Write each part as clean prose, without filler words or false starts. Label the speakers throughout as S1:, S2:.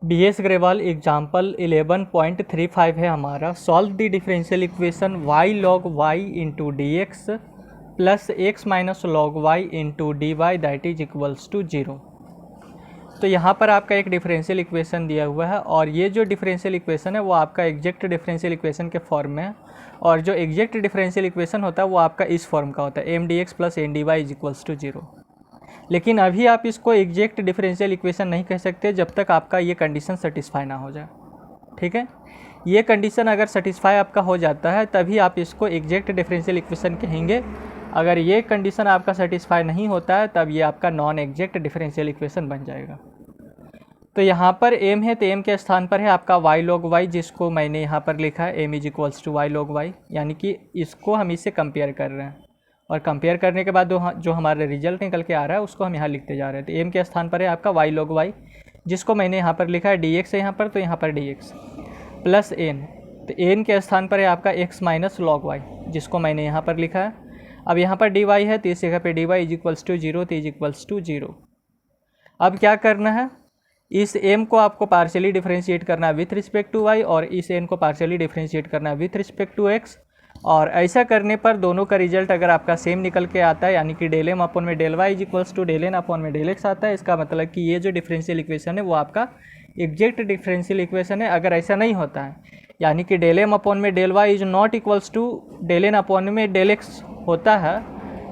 S1: BS Grewal example 11.35 है हमारा। Solve the differential equation y log y into d x plus x minus log y into d Y that is equals to 0। तो यहाँ पर आपका एक differential equation दिया हुआ है और ये जो डिफरेंशियल इक्वेशन है वो आपका एग्जैक्ट डिफरेंशियल इक्वेशन के फॉर्म में है, और जो एग्जैक्ट डिफरेंशियल इक्वेशन होता है वो आपका इस फॉर्म का होता है, m D x plus n d y is equals to 0। लेकिन अभी आप इसको एग्जैक्ट डिफरेंशियल इक्वेशन नहीं कह सकते जब तक आपका ये कंडीशन सेटिस्फाई ना हो जाए। ठीक है, ये कंडीशन अगर सेटिस्फाई आपका हो जाता है तभी आप इसको एग्जैक्ट डिफरेंशियल इक्वेशन कहेंगे। अगर ये कंडीशन आपका सेटिस्फाई नहीं होता है तब ये आपका नॉन एग्जैक्ट डिफरेंशियल इक्वेशन बन जाएगा। तो यहाँ पर m है तो m के स्थान पर है आपका y log y, जिसको मैंने यहाँ पर लिखा है m is equals to y log y, यानी कि इसको हम इससे कंपेयर कर रहे हैं और कंपेयर करने के बाद जो हमारा रिजल्ट निकल के आ रहा है उसको हम यहाँ लिखते जा रहे हैं। तो m के स्थान पर है आपका y log y, जिसको मैंने यहाँ पर लिखा है dx है यहाँ पर, तो यहाँ पर dx प्लस n, तो n के स्थान पर है आपका x माइनस लॉग y, जिसको मैंने यहाँ पर लिखा है। अब यहाँ पर dy है तो इस जगह पे dy इज इक्वल्स टू 0, तो इज इक्वल्स टू 0। अब क्या करना है, इस m को आपको पार्शियली डिफरेंशिएट करना है विथ रिस्पेक्ट टू y और इस n को पार्शियली डिफरेंशिएट करना है विथ रिस्पेक्ट टू x। और ऐसा करने पर दोनों का रिजल्ट अगर आपका सेम निकल के आता है, यानी कि डेल एम अपॉन में del Y is equals to del n upon में डेल एक्स आता है, इसका मतलब कि ये जो डिफरेंशियल इक्वेशन है वो आपका एग्जैक्ट डिफरेंशियल इक्वेशन है। अगर ऐसा नहीं होता है, यानी कि डेल एम अपॉन में del Y is not equals to del n upon में डेल एक्स होता है,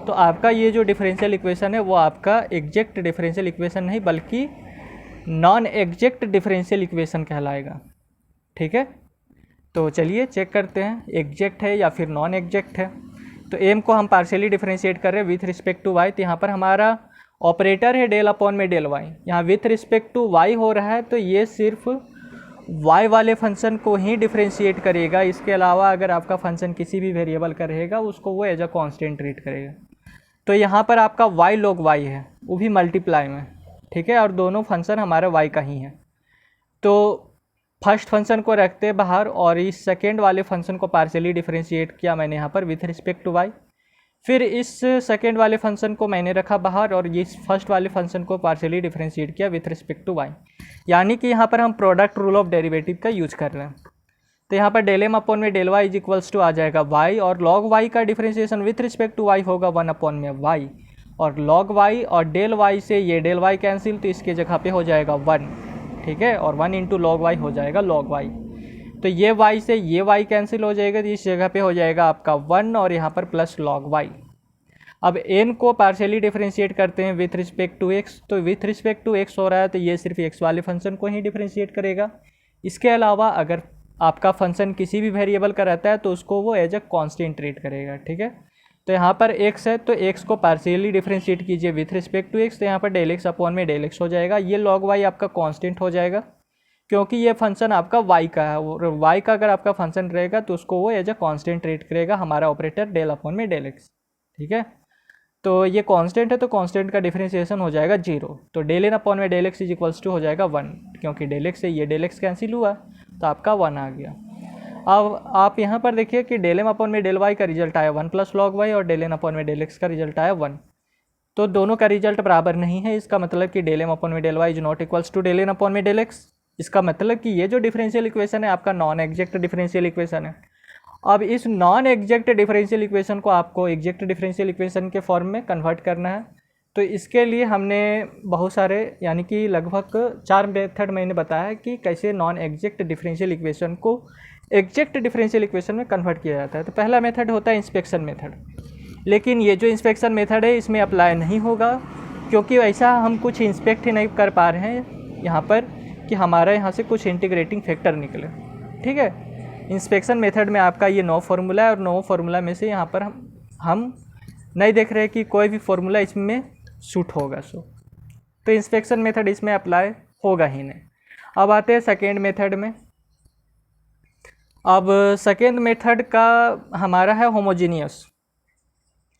S1: तो आपका ये जो डिफरेंशियल इक्वेशन है वो आपका एग्जैक्ट डिफरेंशियल इक्वेशन नहीं बल्कि नॉन एग्जैक्ट डिफरेंशियल इक्वेशन कहलाएगा। ठीक है, तो चलिए चेक करते हैं एग्जैक्ट है या फिर नॉन एग्जैक्ट है। तो m को हम पार्शियली डिफरेंशिएट कर रहे हैं विथ रिस्पेक्ट टू y, तो यहाँ पर हमारा ऑपरेटर है डेल अपॉन में डेल y, यहाँ विथ रिस्पेक्ट टू y हो रहा है तो ये सिर्फ y वाले फंक्शन को ही डिफरेंशिएट करेगा। इसके अलावा अगर आपका फंक्शन किसी भी वेरिएबल का रहेगा उसको वो एज अ कॉन्स्टेंट ट्रीट करेगा। तो यहाँ पर आपका y log y है, वो भी मल्टीप्लाई में। ठीक है, और दोनों फंक्शन हमारा y का ही है, तो फर्स्ट फंक्शन को रखते बाहर और इस सेकेंड वाले फंक्शन को पार्शियली डिफरेंशिएट किया मैंने यहाँ पर विथ रिस्पेक्ट टू y। फिर इस सेकेंड वाले फंक्शन को मैंने रखा बाहर और इस फर्स्ट वाले फंक्शन को पार्शियली डिफरेंशिएट किया विथ रिस्पेक्ट टू y, यानी कि यहाँ पर हम प्रोडक्ट रूल ऑफ डेरिवेटिव का यूज कर रहे हैं। तो यहाँ पर डेल एम अपॉन में del Y is equals to आ जाएगा y, और लॉग y का differentiation with respect to y होगा 1 अपॉन में y, और log y और डेल y से ये डेल y कैंसिल, तो इसके जगह पे हो जाएगा 1। ठीक है, और 1 इंटू लॉग वाई हो जाएगा log y, तो ये y से ये y कैंसिल हो जाएगा, तो इस जगह पे हो जाएगा आपका 1 और यहाँ पर प्लस log y। अब n को पार्शियली डिफरेंशिएट करते हैं विथ रिस्पेक्ट टू x, तो विथ रिस्पेक्ट टू x हो रहा है तो ये सिर्फ x वाले फंक्शन को ही डिफरेंशिएट करेगा। इसके अलावा अगर आपका फंक्शन किसी भी वेरिएबल का रहता है तो उसको वो एज अ कॉन्स्टेंट ट्रीट करेगा। ठीक है, तो यहाँ पर x है तो x को पार्शियली डिफरेंशिएट कीजिए विथ रिस्पेक्ट टू x, तो यहाँ पर डेल एक्स अपॉन में डेल एक्स हो जाएगा। ये log y आपका कांस्टेंट हो जाएगा क्योंकि ये फंक्शन आपका y का है, और y का अगर आपका फंक्शन रहेगा तो उसको वो एज अ कांस्टेंट ट्रीट करेगा हमारा ऑपरेटर डेल अपॉन में डेल एक्स। ठीक है, तो ये कांस्टेंट है तो कांस्टेंट का डिफरेंशिएशन हो जाएगा 0, तो डेल एन अपॉन में del x is equals to हो जाएगा 1, क्योंकि डेल एक्स से ये डेल एक्स कैंसिल हुआ तो आपका 1 आ गया। अब आप यहाँ पर देखिए कि डेल एम अपॉन में डेल वाई का रिजल्ट आया 1 प्लस लॉग वाई और डेल एन अपॉन में डेल एक्स का रिजल्ट आया 1, तो दोनों का रिजल्ट बराबर नहीं है। इसका मतलब कि डेल एम अपॉन में del Y is not equals to del n upon में डेल एक्स। इसका मतलब कि ये जो डिफरेंशियल इक्वेशन है आपका नॉन एग्जैक्ट डिफरेंशियल इक्वेशन है। अब इस नॉन एग्जैक्ट डिफरेंशियल इक्वेशन को आपको एग्जैक्ट डिफरेंशियल इक्वेशन के फॉर्म में कन्वर्ट करना है, तो इसके लिए हमने बहुत सारे यानी कि लगभग 4 मेथड मैंने बताया कि कैसे नॉन एग्जैक्ट डिफरेंशियल इक्वेशन को एग्जैक्ट डिफरेंशियल इक्वेशन में कन्वर्ट किया जाता है। तो पहला मेथड होता है इंस्पेक्शन मेथड, लेकिन ये जो इंस्पेक्शन मेथड है इसमें अप्लाई नहीं होगा क्योंकि ऐसा हम कुछ इंस्पेक्ट ही नहीं कर पा रहे हैं यहाँ पर कि हमारा यहाँ से कुछ इंटीग्रेटिंग फैक्टर निकले। ठीक है, इंस्पेक्शन मेथड में आपका ये 9 फार्मूला है और 9 फार्मूला में से यहाँ पर हम नहीं देख रहे कि कोई भी फार्मूला इसमें सूट होगा। तो इंस्पेक्शन मेथड इसमें अप्लाई होगा ही नहीं। अब आते हैं सेकेंड मेथड में। अब सेकेंड मेथड का हमारा है होमोजीनियस।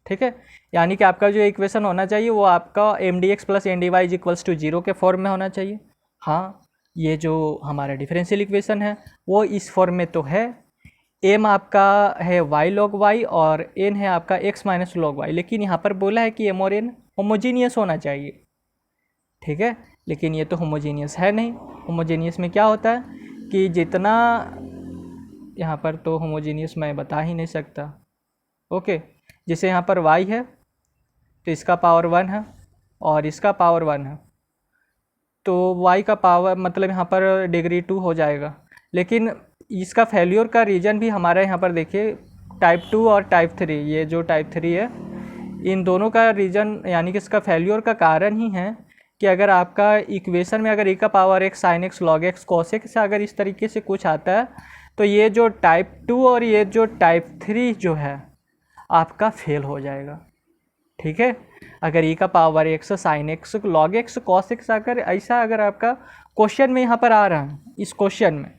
S1: ठीक है, यानी कि आपका जो इक्वेशन होना चाहिए वो आपका m D x plus n d y is equals to 0 के फॉर्म में होना चाहिए। हाँ, ये जो हमारा डिफरेंशियल इक्वेशन है वो इस फॉर्म में तो है, m आपका है y log y और n है आपका x माइनस log y, लेकिन यहाँ पर बोला है कि m और n होमोजीनियस होना चाहिए। ठीक है। लेकिन ये तो होमोजीनियस है नहीं। होमोजीनियस में क्या होता है कि जितना, यहाँ पर तो होमोजीनियस मैं बता ही नहीं सकता। ओके, जैसे यहाँ पर y है तो इसका पावर 1 है और इसका पावर 1 है, तो y का पावर मतलब यहाँ पर डिग्री 2 हो जाएगा। लेकिन इसका फेल्योर का रीजन भी हमारा यहाँ पर देखिए टाइप 2 और टाइप 3, ये जो टाइप 3 है इन दोनों का रीजन यानी कि इसका फेल्योर का कारण ही है कि अगर आपका इक्वेशन में अगर e का power x sin x log x cos x से अगर इस तरीके से कुछ आता है तो ये जो टाइप 2 और ये जो टाइप 3 जो है आपका फेल हो जाएगा। ठीक है, अगर e का power x sin x log x cos x अगर ऐसा अगर आपका क्वेश्चन में यहाँ पर आ रहा है इस क्वेश्चन में,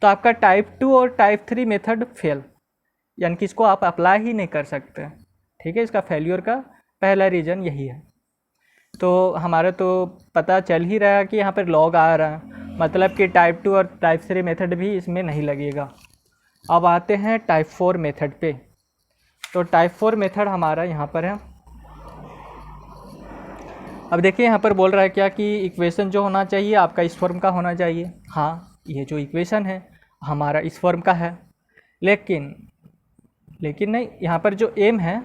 S1: तो आपका टाइप 2 और टाइप 3 मेथड फेल, यानी कि इसको आप अप्लाई ही नहीं कर सकते। ठीक है, इसका फेल्योर का पहला रीज़न यही है। तो हमारा तो पता चल ही रहा है कि यहाँ पर लॉग आ रहा है, मतलब कि टाइप 2 और टाइप 3 मेथड भी इसमें नहीं लगेगा। अब आते हैं टाइप 4 मेथड पे। तो टाइप 4 मेथड हमारा यहाँ पर है। अब देखिए यहाँ पर बोल रहा है क्या कि इक्वेशन जो होना चाहिए आपका इस फॉर्म का होना चाहिए। हाँ, ये जो इक्वेशन है हमारा इस फॉर्म का है, लेकिन नहीं, यहाँ पर जो एम है,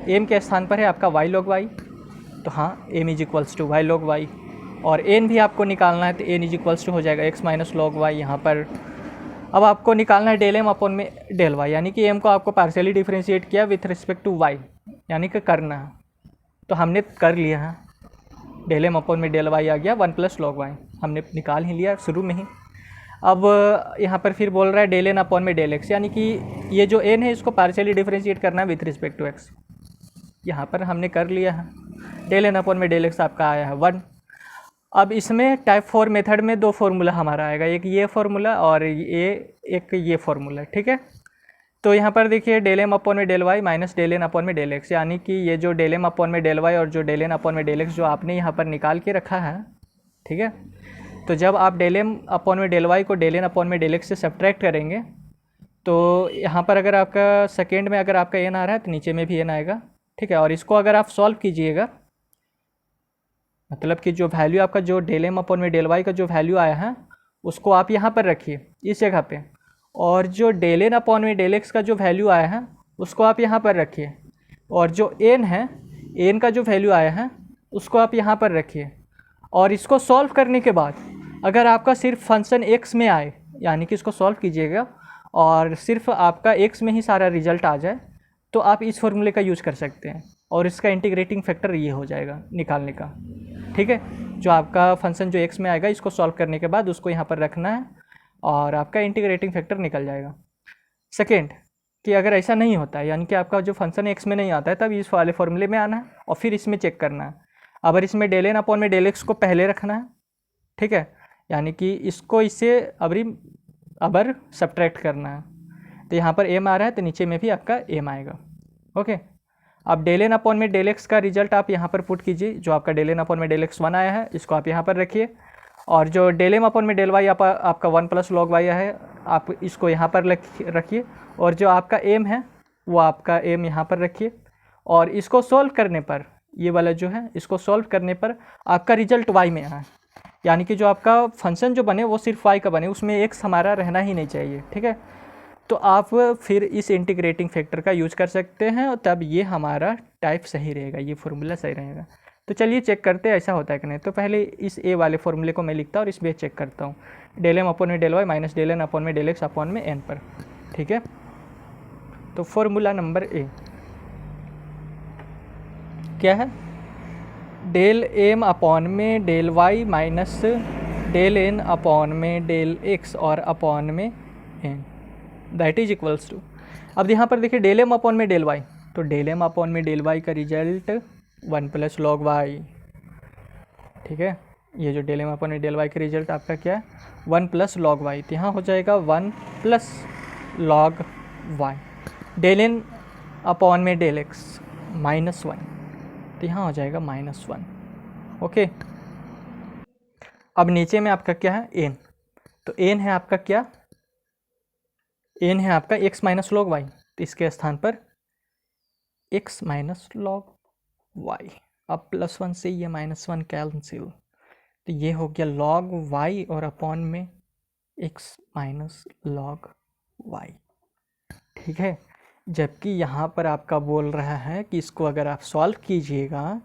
S1: एम के स्थान पर है आपका y log y। तो हाँ, m is equals to y log y, और n भी आपको निकालना है तो n इज इक्वल्स टू हो जाएगा x माइनस लॉग वाई। यहाँ पर अब आपको निकालना है डेल m अपॉन में डेल y, यानी कि m को आपको पार्शियली डिफ्रेंशिएट किया विथ रिस्पेक्ट टू y, यानी कि करना है। तो हमने कर लिया है, डेल m अपॉन में डेल y आ गया 1 प्लस लॉग वाई, हमने निकाल ही लिया शुरू में ही। अब यहाँ पर फिर बोल रहा है डेल n अपॉन में डेल x, यानी कि ये जो n है इसको पार्शियली डिफ्रेंशिएट करना है विथ रिस्पेक्ट टू x। यहाँ पर हमने कर लिया है, डेल n अपॉन में डेल x आपका आया है 1। अब इसमें टाइप 4 मेथड में दो फार्मूला हमारा आएगा, एक ये फार्मूला और एक ये फार्मूला। ठीक है, तो यहाँ पर देखिए डेल m अपॉन में del y minus del n upon में डेल x, यानी कि ये जो डेल m अपॉन में डेल y और जो डेल n अपॉन में डेल x जो आपने यहाँ पर निकाल के रखा है। ठीक है, तो जब आप डेल m अपॉन में डेल y को डेल n अपॉन में डेल x से सब्ट्रैक्ट करेंगे तो यहाँ पर अगर आपका सेकेंड में अगर आपका n आ रहा है तो नीचे में भी n आएगा। ठीक है, और इसको अगर आप सॉल्व कीजिएगा, मतलब कि जो वैल्यू आपका जो डेल m अपॉन में डेल y का जो वैल्यू आया है उसको आप यहाँ पर रखिए इस जगह पे, और जो डेल n अपॉन में डेल x का जो वैल्यू आया है उसको आप यहाँ पर रखिए, और जो n है, n का जो वैल्यू आया है उसको आप यहाँ पर रखिए। और इसको सॉल्व करने के बाद अगर आपका सिर्फ फंक्शन x में आए, यानी कि इसको सॉल्व कीजिएगा और सिर्फ आपका x में ही सारा रिजल्ट आ जाए, तो आप इस फॉर्मूले का यूज़ कर सकते हैं और इसका इंटीग्रेटिंग फैक्टर ये हो जाएगा निकालने का। ठीक है, जो आपका फंक्शन जो x में आएगा इसको सॉल्व करने के बाद उसको यहाँ पर रखना है और आपका इंटीग्रेटिंग फैक्टर निकल जाएगा। सेकेंड कि अगर ऐसा नहीं होता है, यानी कि आपका जो फंक्शन x में नहीं आता है, तब इस वाले फॉर्मूले में आना है और फिर इसमें चेक करना है। अगर इसमें डेल n अपॉन में डेल x को पहले रखना है, ठीक है, यानी कि इसको इससे अबर सब्ट्रैक्ट करना है, तो यहाँ पर m आ रहा है तो नीचे में भी आपका m आएगा। ओके, अब डेल n अपॉन में डेल x का रिजल्ट आप यहाँ पर पुट कीजिए, जो आपका डेल n अपॉन में डेल x 1 आया है इसको आप यहाँ पर रखिए, और जो डेल m अपॉन में डेल y आपका 1 प्लस लॉग y है आप इसको यहाँ पर रखिए, और जो आपका m है वो आपका m यहाँ पर रखिए, और इसको सॉल्व करने पर ये वाला जो है इसको सॉल्व करने पर आपका रिजल्ट y में आए, यानी कि जो आपका फंक्शन जो बने वो सिर्फ y का बने, उसमें x हमारा रहना ही नहीं चाहिए। ठीक है, तो आप फिर इस इंटीग्रेटिंग फैक्टर का यूज़ कर सकते हैं और तब ये हमारा टाइप सही रहेगा, ये फार्मूला सही रहेगा। तो चलिए चेक करते हैं ऐसा होता है कि नहीं। तो पहले इस ए वाले फार्मूले को मैं लिखता हूँ और इसमें चेक करता हूँ, डेल m अपॉन में del y minus del n upon में डेल x अपॉन में n पर। ठीक है, तो फार्मूला नंबर ए क्या है, डेल m अपॉन में del y minus del n upon में डेल x और अपॉन में n that is equals to. अब यहाँ पर देखिए डेल m अपॉन में डेल y, तो डेल m अपॉन में डेल y का रिजल्ट 1 प्लस लॉग y। ठीक है, ये जो डेल m अपॉन में डेल y का रिजल्ट आपका क्या है 1 प्लस लॉग y, तो यहाँ हो जाएगा 1 plus log y। Del n upon में डेल x माइनस 1, तो यहाँ हो जाएगा -1। ओके, अब नीचे में आपका क्या है n, तो n है आपका क्या, n है आपका x माइनस लॉग y, तो इसके स्थान पर x माइनस लॉग y। अब +1 से ये -1 कैंसिल, तो ये हो गया log y और अपॉन में x माइनस log y, ठीक है। जबकि यहाँ पर आपका बोल रहा है कि इसको अगर आप सॉल्व कीजिएगा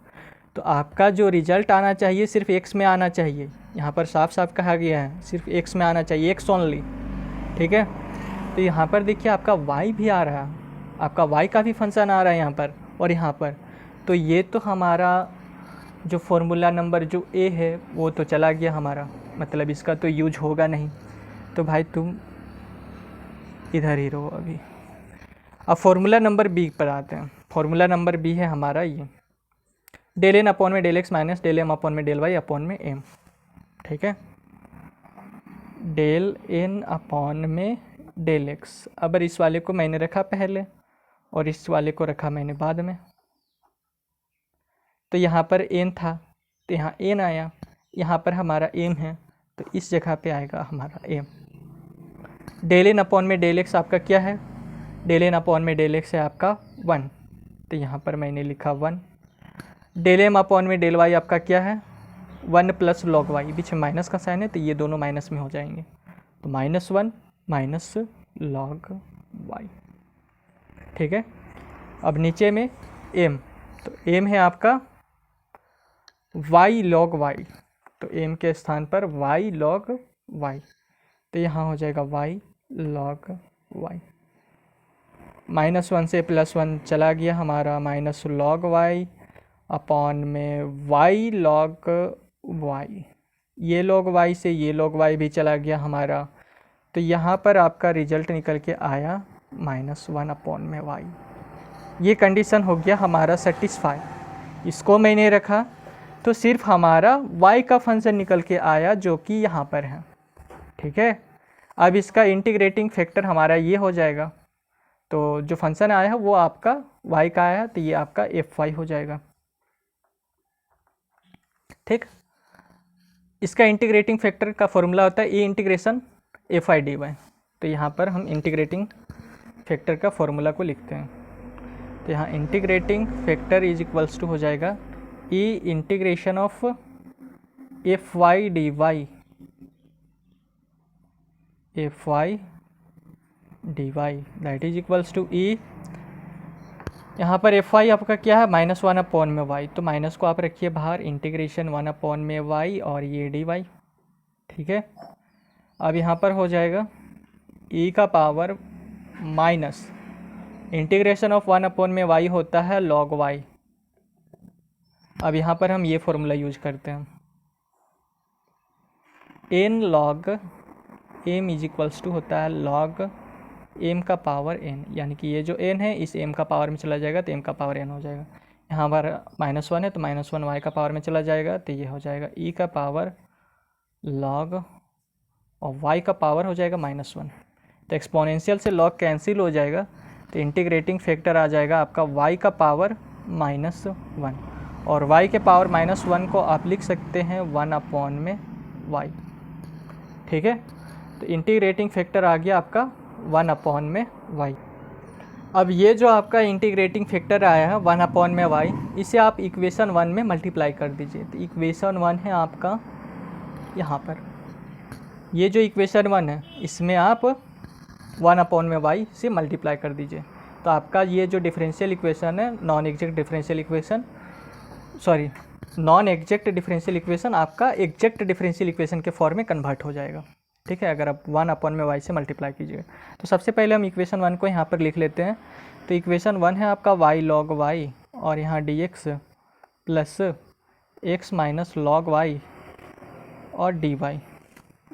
S1: तो आपका जो रिजल्ट आना चाहिए सिर्फ x में आना चाहिए। यहाँ पर साफ साफ कहा गया है सिर्फ x में आना चाहिए, x ओनली, ठीक है। तो यहाँ पर देखिए आपका y भी आ रहा है, आपका y का भी फंक्शन आ रहा है यहाँ पर और यहाँ पर। तो ये तो हमारा जो फॉर्मूला नंबर जो a है वो तो चला गया हमारा, मतलब इसका तो यूज होगा नहीं। तो भाई तुम इधर ही रहो अभी। अब फॉर्मूला नंबर b पर आते हैं। फॉर्मूला नंबर b है हमारा ये डेल एन अपॉन में del x minus del M upon में डेल वाई अपॉन में एम, ठीक है। डेल एन अपॉन में डेल एक्स, अब इस वाले को मैंने रखा पहले और इस वाले को रखा मैंने बाद में। तो यहाँ पर एन था तो यहाँ एन आया, यहाँ पर हमारा एम है तो इस जगह पे आएगा हमारा एम। डेल एन अपॉन में डेल एक्स आपका क्या है, डेल एन अपॉन में डेल एक्स है आपका 1, तो यहाँ पर मैंने लिखा 1। डेल एम अपॉन में डेल वाई आपका क्या है 1 प्लस लॉग वाई, बीच में माइनस का साइन है तो ये दोनों माइनस में हो जाएंगे, तो -1 माइनस लॉग वाई, ठीक है। अब नीचे में एम, तो एम है आपका y लॉग वाई, तो एम के स्थान पर y लॉग वाई, तो यहाँ हो जाएगा y लॉग वाई। -1 से +1 चला गया हमारा, माइनस लॉग वाई अपॉन में y लॉग वाई, ये लॉग वाई से ये लॉग वाई भी चला गया हमारा। तो यहाँ पर आपका रिजल्ट निकल के आया -1 अपॉन में y। ये कंडीशन हो गया हमारा सेटिस्फाई। इसको मैंने रखा तो सिर्फ हमारा y का फंक्शन निकल के आया जो कि यहाँ पर है, ठीक है। अब इसका इंटीग्रेटिंग फैक्टर हमारा ये हो जाएगा, तो जो फंक्शन आया है वो आपका y का आया तो ये आपका fy हो जाएगा, ठीक। इसका इंटीग्रेटिंग फैक्टर का फॉर्मूला होता है E integration F I D Y, तो यहाँ पर हम इंटीग्रेटिंग फैक्टर का फॉर्मूला को लिखते हैं। तो यहाँ integrating factor is equals to हो जाएगा E integration of F Y D Y, F Y D Y that is equals to E, यहाँ पर एफ वाई आपका क्या है -1 अपॉन में वाई, तो माइनस को आप रखिए बाहर, इंटीग्रेशन 1 अपॉन में वाई और ये डी वाई, ठीक है। अब यहाँ पर हो जाएगा e का power minus integration of 1 upon में वाई होता है लॉग वाई। अब यहाँ पर हम ये फॉर्मूला यूज करते हैं, n log m is equals to होता है लॉग एम का पावर एन, यानी कि ये जो एन है इस एम का पावर में चला जाएगा तो एम का पावर एन हो जाएगा। यहाँ पर -1 है तो -1 वाई का पावर में चला जाएगा तो ये हो जाएगा ई का पावर लॉग और वाई का पावर हो जाएगा -1, तो एक्सपोनेंशियल से लॉग कैंसिल हो जाएगा तो इंटीग्रेटिंग फैक्टर आ जाएगा आपका वाई का पावर -1 और वाई के पावर -1 को आप लिख सकते हैं 1 अपॉन में वाई, ठीक है। तो इंटीग्रेटिंग फैक्टर आ गया आपका 1 अपॉन में y। अब ये जो आपका इंटीग्रेटिंग फैक्टर आया है 1 अपॉन में y, इसे आप इक्वेशन 1 में मल्टीप्लाई कर दीजिए। तो इक्वेशन 1 है आपका यहाँ पर, ये जो इक्वेशन 1 है इसमें आप 1 अपॉन में y से मल्टीप्लाई कर दीजिए, तो आपका ये जो डिफरेंशियल इक्वेशन है नॉन एग्जैक्ट डिफरेंशियल इक्वेशन आपका एग्जैक्ट डिफरेंशियल इक्वेशन के फॉर्म में कन्वर्ट हो जाएगा, ठीक है, अगर आप 1 अपॉन में y से मल्टीप्लाई कीजिएगा। तो सबसे पहले हम इक्वेशन 1 को यहाँ पर लिख लेते हैं। तो इक्वेशन 1 है आपका y लॉग y और यहाँ dx plus x minus log y और dy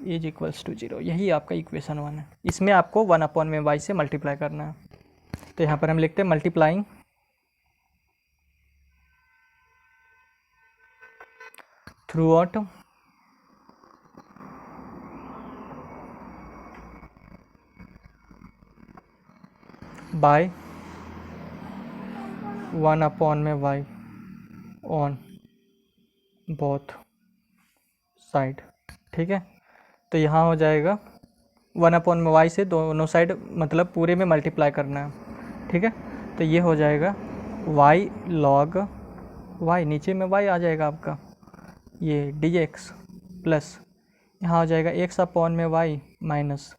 S1: इज इक्वल्स टू 0, यही आपका इक्वेशन 1 है। इसमें आपको 1 अपॉन में y से मल्टीप्लाई करना है। तो यहाँ पर हम लिखते हैं multiplying through out by 1 upon में y ऑन बोथ साइड, ठीक है। तो यहाँ हो जाएगा 1 अपॉन में y से दोनों साइड मतलब पूरे में मल्टीप्लाई करना है, ठीक है। तो ये हो जाएगा y लॉग y, नीचे में y आ जाएगा आपका ये dx प्लस यहाँ हो जाएगा एक्स अपॉन में Y minus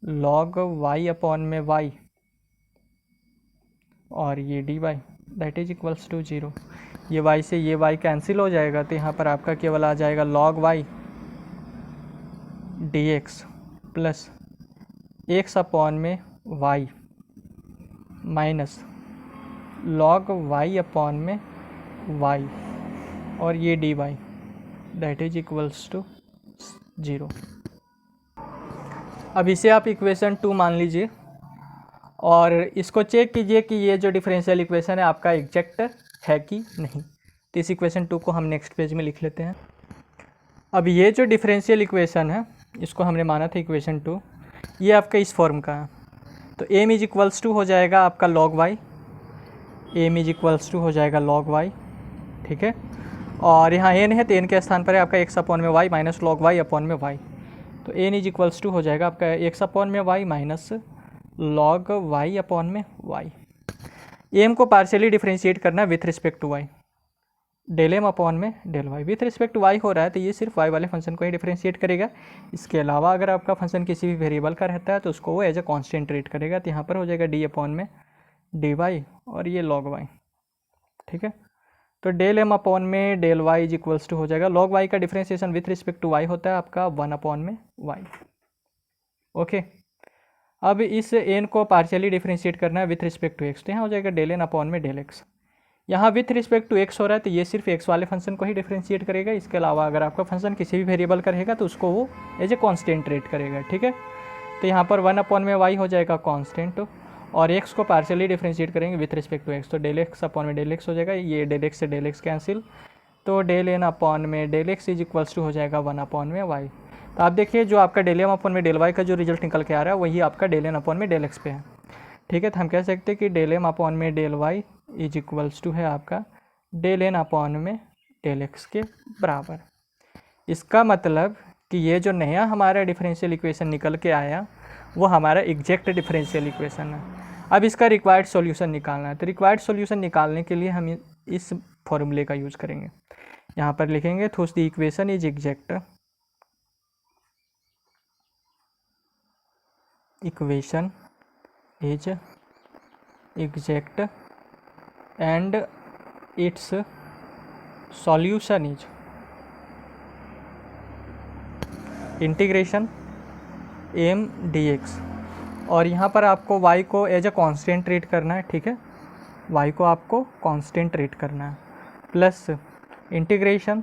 S1: log Y upon में वाई और ये D Y that is equals to 0। ये वाई से ये वाई कैंसिल हो जाएगा तो यहाँ पर आपका केवल आ जाएगा log Y D x plus X upon में Y minus log Y upon में वाई और ये D Y that is equals to 0। अब इसे आप इक्वेशन 2 मान लीजिए और इसको चेक कीजिए कि ये जो डिफरेंशियल इक्वेशन है आपका एग्जैक्ट है कि नहीं। तो इस इक्वेशन 2 को हम नेक्स्ट पेज में लिख लेते हैं। अब ये जो डिफरेंशियल इक्वेशन है इसको हमने माना था इक्वेशन 2, ये आपका इस फॉर्म का है। तो एम इज इक्वल्स टू हो जाएगा आपका log y, m is equals to हो जाएगा लॉग वाई, ठीक है। और यहाँ एन है तो एन के स्थान पर है आपका एक्स अपॉन में Y minus log Y upon में वाई। तो एन इज इक्वल्स टू हो जाएगा आपका एक्स अपॉन में Y minus log Y upon में वाई। एम को पार्शियली डिफरेंशिएट करना है with respect to Y, del M upon में del Y. With respect to Y हो रहा है तो ये सिर्फ वाई वाले फंक्शन को ही डिफरेंशिएट करेगा। इसके अलावा अगर आपका फंक्शन किसी भी वेरिएबल का रहता है तो उसको वो एज ए कॉन्स्टेंट ट्रीट करेगा। तो यहाँ पर हो जाएगा डी अपॉन में डी वाई और ये लॉग वाई, ठीक है। तो डेल एम अपॉन में del Y is equals to हो जाएगा लॉग वाई का differentiation with respect to y होता है आपका 1 अपॉन में वाई, ओके। अब इस एन को पार्शियली डिफरेंशिएट करना है विथ रिस्पेक्ट टू एक्स, तो यहाँ हो जाएगा डेल एन अपॉन में डेल एक्स। यहाँ विथ रिस्पेक्ट टू एक्स हो रहा है तो ये सिर्फ एक्स वाले फंक्शन को ही डिफरेंशिएट करेगा। इसके अलावा अगर आपका फंक्शन किसी भी वेरिएबल का रहेगा तो उसको वो एज ए कॉन्स्टेंट ट्रीट करेगा, ठीक है। तो यहाँ पर 1 अपॉन में वाई हो जाएगा कॉन्स्टेंट और एक्स को पार्शियली डिफरेंशिएट करेंगे विथ रिस्पेक्ट टू एक्स, तो डेल एक्स अपॉन में डेल एक्स हो जाएगा। ये डेल एक्स से डेल एक्स कैंसिल, तो डेल एन अपॉन में del x is equals to हो जाएगा 1 अपॉन में वाई। तो आप देखिए जो आपका डेल एम अपॉन में डेल वाई का जो रिजल्ट निकल के आ रहा है वही आपका डेल एन अपॉन में डेल एक्स पे है, ठीक है। तो हम कह सकते हैं कि डेल एम अपॉन में del Y is equals to है आपका डेल एन अपॉन में डेल एक्स के बराबर। इसका मतलब कि ये जो नया हमारा डिफरेंशियल इक्वेशन निकल के आया वो हमारा एग्जैक्ट डिफरेंशियल इक्वेशन है। अब इसका रिक्वायर्ड सॉल्यूशन निकालना है। तो रिक्वायर्ड सॉल्यूशन निकालने के लिए हम इस फॉर्मूले का यूज़ करेंगे। यहाँ पर लिखेंगे thus the equation is exact, equation is exact and its solution is integration M D X. और यहाँ पर आपको y को एज ए कॉन्स्टेंट ट्रीट करना है, ठीक है। y को आपको कॉन्स्टेंट ट्रीट करना है plus integration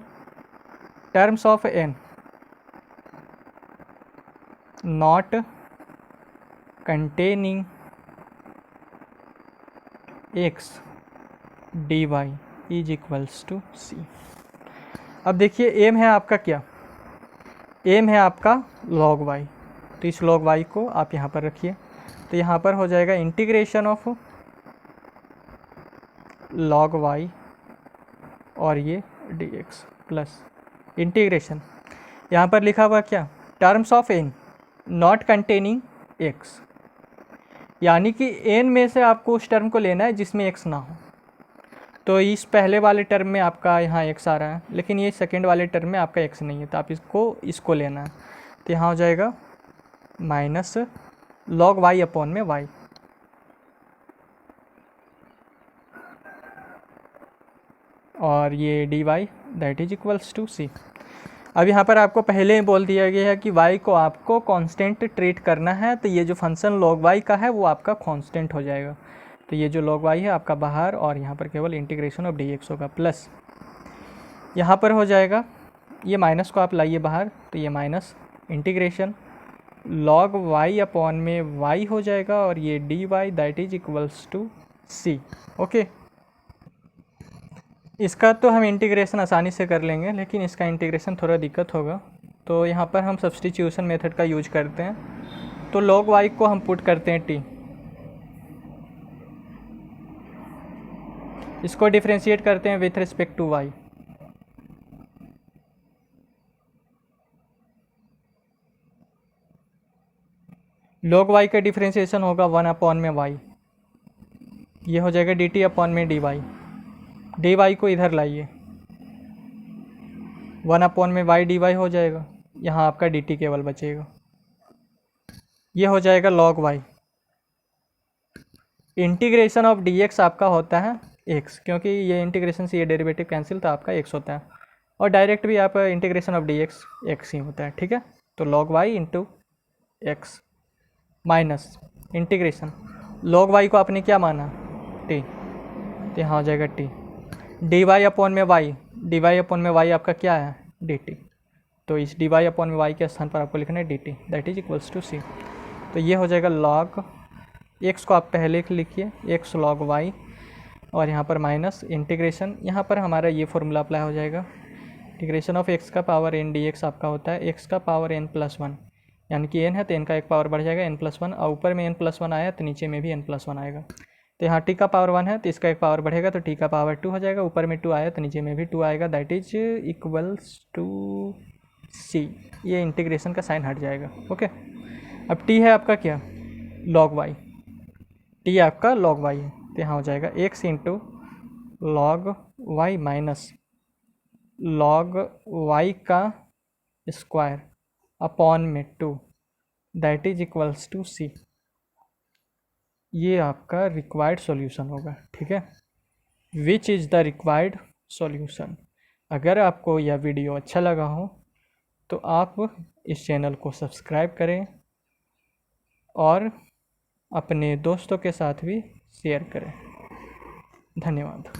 S1: terms of n not containing x dy is equals to c। अब देखिए एम है आपका क्या, एम है आपका log y, तो इस log y को आप यहाँ पर रखिए। तो यहाँ पर हो जाएगा इंटीग्रेशन ऑफ log y और ये dx प्लस इंटीग्रेशन यहाँ पर लिखा हुआ क्या, terms of n not containing x, यानी कि n में से आपको उस टर्म को लेना है जिसमें x ना हो। तो इस पहले वाले टर्म में आपका यहाँ x आ रहा है लेकिन ये सेकेंड वाले टर्म में आपका x नहीं है, तो आप इसको लेना है। तो यहाँ हो जाएगा माइनस लॉग y अपॉन में y और ये D Y that is equals to c। अब यहाँ पर आपको पहले ही बोल दिया गया है कि y को आपको कांस्टेंट ट्रीट करना है, तो ये जो फंक्शन log y का है वो आपका कांस्टेंट हो जाएगा। तो ये जो log y है आपका बाहर और यहाँ पर केवल इंटीग्रेशन ऑफ dx होगा प्लस यहाँ पर हो जाएगा ये माइनस को आप लाइए बाहर, तो ये minus integration log y upon में y हो जाएगा और ये D Y that is equals to c, okay. इसका तो हम इंटीग्रेशन आसानी से कर लेंगे लेकिन इसका इंटीग्रेशन थोड़ा दिक्कत होगा, तो यहाँ पर हम सब्स्टिट्यूशन मेथड का यूज करते हैं। तो log y को हम पुट करते हैं t, इसको डिफरेंशिएट करते हैं with respect to y। log y का डिफरेंशिएशन होगा 1 अपॉन में y, ये हो जाएगा dt अपॉन में dy। dy को इधर लाइए, 1/y dy हो जाएगा, यहाँ आपका dt केवल बचेगा, ये हो जाएगा log y। Integration of dx आपका होता है x, क्योंकि ये इंटीग्रेशन से ये डेरिवेटिव कैंसिल तो आपका x होता है, और डायरेक्ट भी आप इंटीग्रेशन ऑफ dx x ही होता है, ठीक है। तो log y into x minus integration log y को आपने क्या माना t, तो यहाँ हो जाएगा t, dy अपॉन में y आपका क्या है dt, तो इस dy अपॉन में y के स्थान पर आपको लिखना है dt, that is equals to c। तो ये हो जाएगा log x को आप पहले लिखिए x log y, और यहाँ पर माइनस इंटीग्रेशन, यहाँ पर हमारा ये फॉर्मूला अप्लाई हो जाएगा, इंटीग्रेशन ऑफ x का पावर n dx आपका होता है x का पावर n+1, यानी कि n है तो n का एक पावर बढ़ जाएगा n+1, और ऊपर में n+1 आया तो नीचे में भी n+1 आएगा, तो यहाँ t का पावर 1 है तो इसका एक पावर बढ़ेगा तो t का पावर 2 हो जाएगा, ऊपर में 2 आया तो नीचे में भी 2 आएगा, that is equals to c। ये इंटीग्रेशन का साइन हट जाएगा, ओके। अब t है आपका क्या log y, t आपका log y है, तो यहाँ हो जाएगा x into log y minus log y का स्क्वायर अपॉन में 2, that is equals to c। ये आपका रिक्वायर्ड सॉल्यूशन होगा, ठीक है, which is the required solution. अगर आपको यह वीडियो अच्छा लगा हो तो आप इस चैनल को सब्सक्राइब करें और अपने दोस्तों के साथ भी शेयर करें। धन्यवाद।